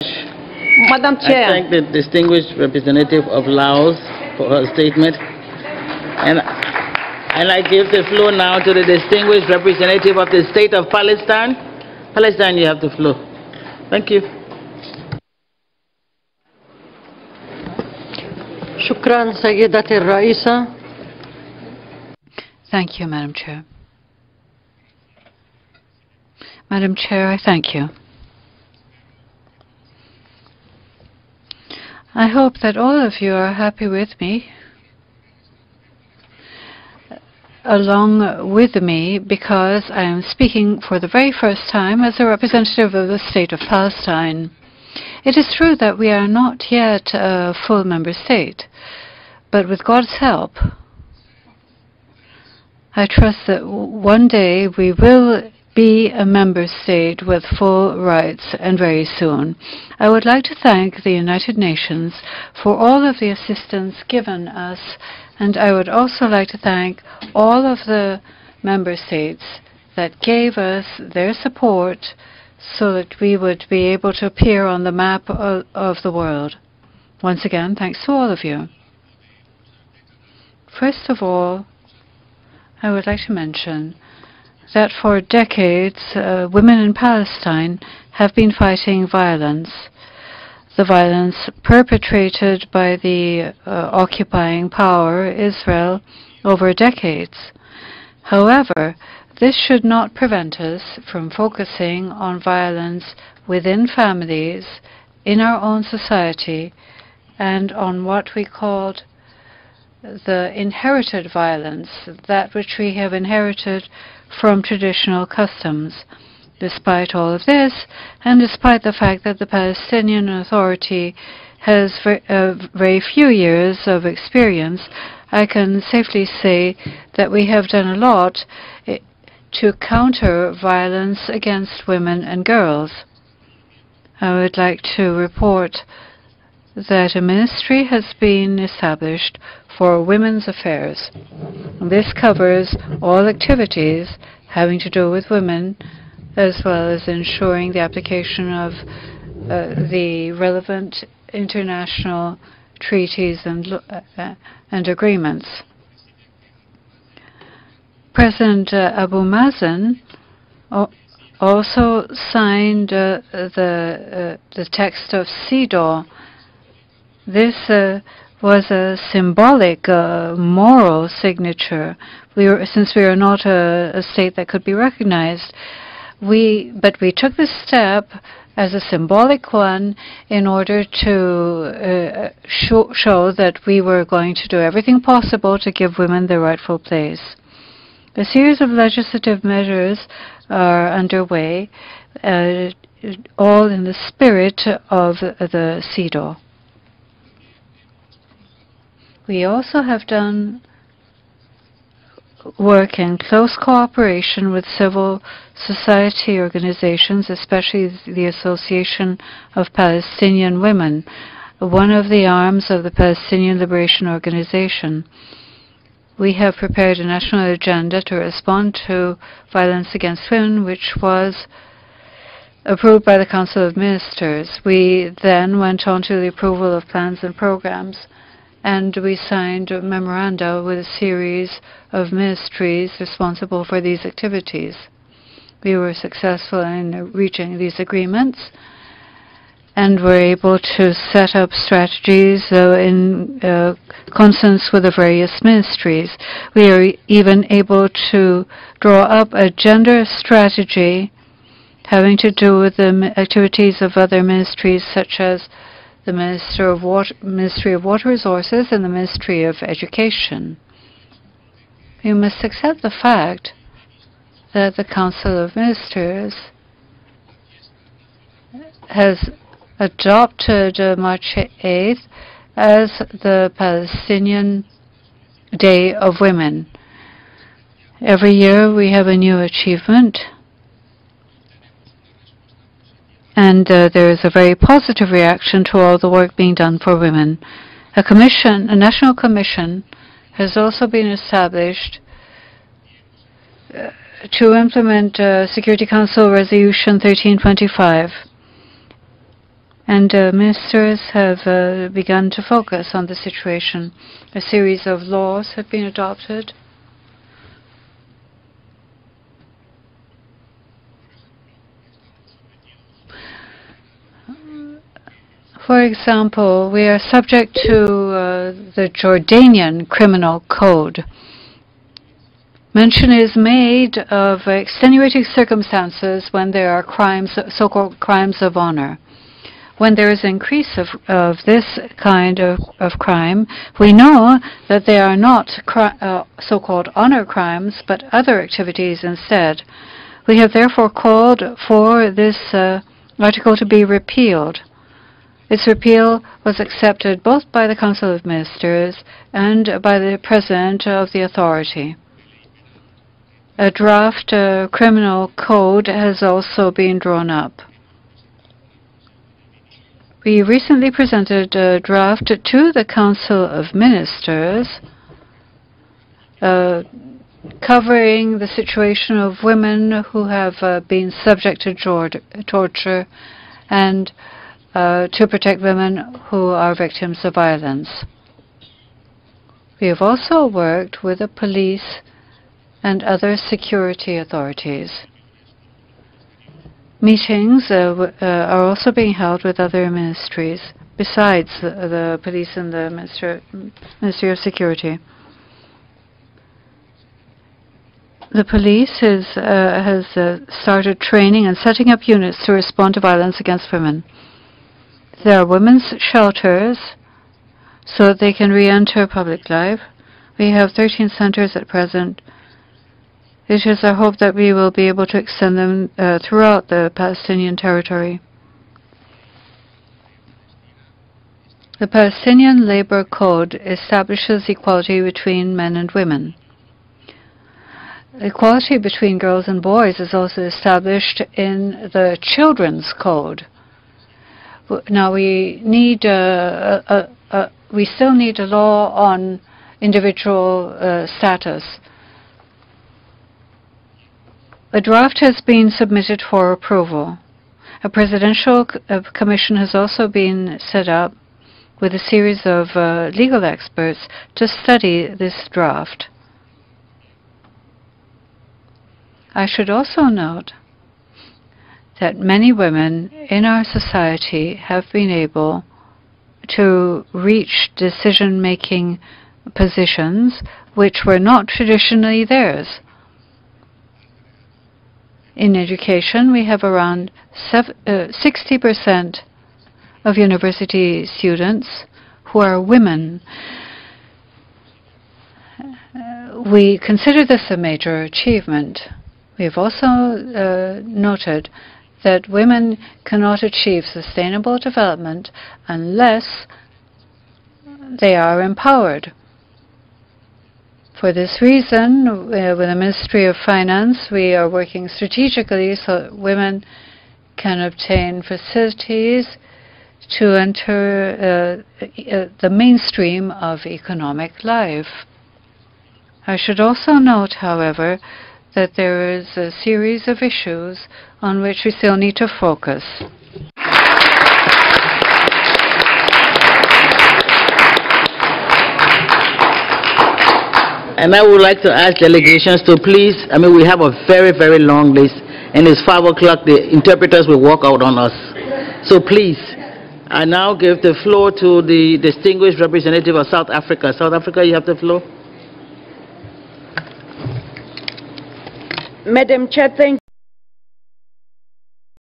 Madam Chair. I thank the distinguished representative of Laos for her statement. And I give the floor now to the distinguished representative of the state of Palestine. Palestine, you have the floor. Thank you. شكرا سيدتي الرئيسة. Thank you, Madam Chair. Madam Chair, I thank you. I hope that all of you are happy with me, along with me, because I am speaking for the very first time as a representative of the state of Palestine. It is true that we are not yet a full member state, but with God's help, I trust that one day we will be a member state with full rights, and very soon. I would like to thank the United Nations for all of the assistance given us, and I would also like to thank all of the member states that gave us their support so that we would be able to appear on the map of the world. Once again, thanks to all of you. First of all, I would like to mention that for decades, women in Palestine have been fighting violence, the violence perpetrated by the occupying power, Israel, over decades. However, this should not prevent us from focusing on violence within families, in our own society, and on what we called the inherited violence, that which we have inherited from traditional customs. Despite all of this, and despite the fact that the Palestinian Authority has very few years of experience, I can safely say that we have done a lot to counter violence against women and girls. I would like to report that a ministry has been established for women's affairs. This covers all activities having to do with women, as well as ensuring the application of the relevant international treaties and agreements. President Abu Mazen also signed the text of CEDAW. This was a symbolic, moral signature. Since we are not a state that could be recognized, but we took this step as a symbolic one in order to show that we were going to do everything possible to give women their rightful place. A series of legislative measures are underway, all in the spirit of the CEDAW. We also have done work in close cooperation with civil society organizations, especially the Association of Palestinian Women, one of the arms of the Palestinian Liberation Organization. We have prepared a national agenda to respond to violence against women, which was approved by the Council of Ministers. We then went on to the approval of plans and programs, and we signed a memoranda with a series of ministries responsible for these activities. We were successful in reaching these agreements, and were able to set up strategies in consonance with the various ministries. We are even able to draw up a gender strategy having to do with the activities of other ministries, such as the Ministry of Water Resources and the Ministry of Education. We must accept the fact that the Council of Ministers has adopted March 8th as the Palestinian Day of Women. Every year we have a new achievement, and there is a very positive reaction to all the work being done for women. A national commission, has also been established to implement Security Council Resolution 1325. And ministers have begun to focus on the situation. A series of laws have been adopted. For example, we are subject to the Jordanian criminal code. Mention is made of extenuating circumstances when there are crimes, so-called crimes of honor. When there is an increase of this kind of crime, we know that they are not so-called honor crimes, but other activities instead. We have therefore called for this article to be repealed. Its repeal was accepted both by the Council of Ministers and by the President of the authority. A draft criminal code has also been drawn up. We recently presented a draft to the Council of Ministers covering the situation of women who have been subject to torture and to protect women who are victims of violence. We have also worked with the police and other security authorities. Meetings are also being held with other ministries besides the police and the Ministry of Security. The police has started training and setting up units to respond to violence against women. There are women's shelters so that they can re-enter public life. We have 13 centers at present. It is our hope that we will be able to extend them throughout the Palestinian territory. The Palestinian Labor Code establishes equality between men and women. Equality between girls and boys is also established in the Children's Code. Now we need we still need a law on individual status. A draft has been submitted for approval. A presidential commission has also been set up with a series of legal experts to study this draft. I should also note that many women in our society have been able to reach decision-making positions which were not traditionally theirs. In education, we have around 60% of university students who are women. We consider this a major achievement. We have also noted that women cannot achieve sustainable development unless they are empowered. For this reason, with the Ministry of Finance, we are working strategically so that women can obtain facilities to enter the mainstream of economic life. I should also note, however, that there is a series of issues on which we still need to focus. And I would like to ask delegations to please, we have a very, very long list, and it's 5 o'clock, the interpreters will walk out on us. So please, I now give the floor to the distinguished representative of South Africa. South Africa, you have the floor. Madam Chair, thank you.